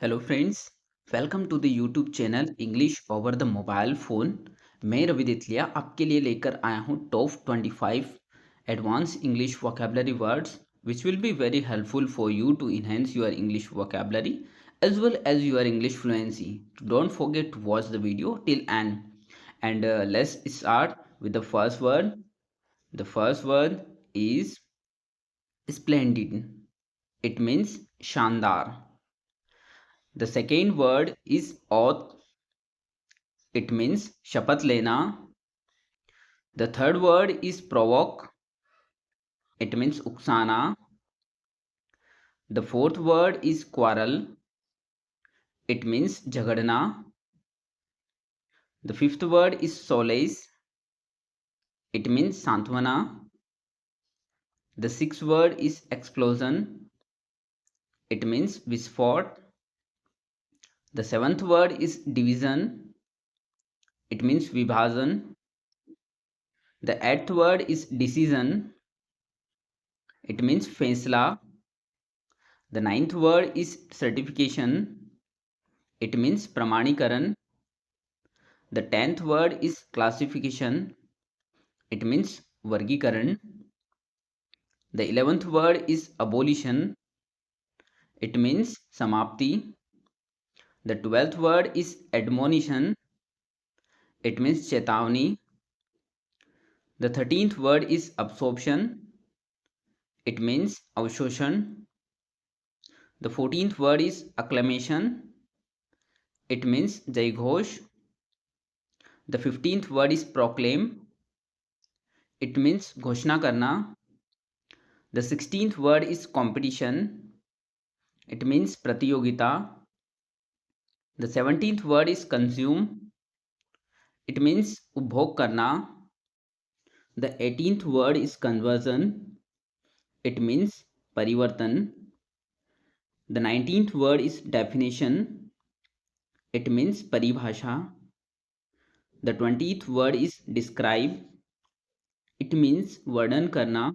Hello friends. Welcome to the YouTube channel English over the mobile phone. मैं रवि दितलिया आपके लिए लेकर आया हूँ top 25 advance English vocabulary words which will be very helpful for you to enhance your English vocabulary as well as your English fluency. Don't forget to watch the video till end. And let's start with the first word. The first word is splendid. It means shandar. The second word is oath. It means shapat lena. The third word is provoke. It means uksana. The fourth word is quarrel. It means jhagadna. The fifth word is solace. It means santwana. The sixth word is explosion. It means visfort. The seventh word is division. It means vibhajan. The eighth word is decision. It means faisla. The ninth word is certification. It means pramanikaran. The 10th word is classification. It means vargikaran. The 11th word is abolition. It means samapti. The 12th word is admonition. It means chetavani. The 13th word is absorption. It means avshoshan. The 14th word is acclamation. It means jayghosh. The 15th word is proclaim. It means घोषणा करना. The 16th word is competition. It means प्रतियोगिता. The 17th word is consume. It means उपभोग करना. The 18th word is conversion. It means परिवर्तन. The 19th word is definition. It means परिभाषा. The 20th word is describe. It means वर्णन करना.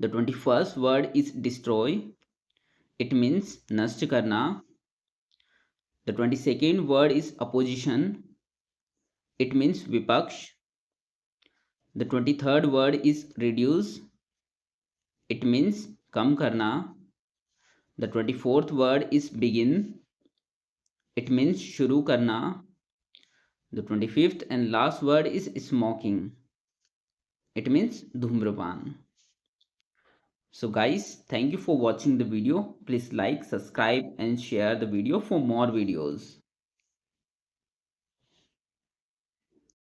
The 21st word is destroy. It means नष्ट करना. The 22nd word is opposition. It means vipaksh. The 23rd word is reduce. It means कम करना. The 24th word is begin. It means शुरू करना. The 25th and last word is smoking. It means धूम्रपान. So guys, thank you for watching the video. Please like, subscribe and share the video for more videos.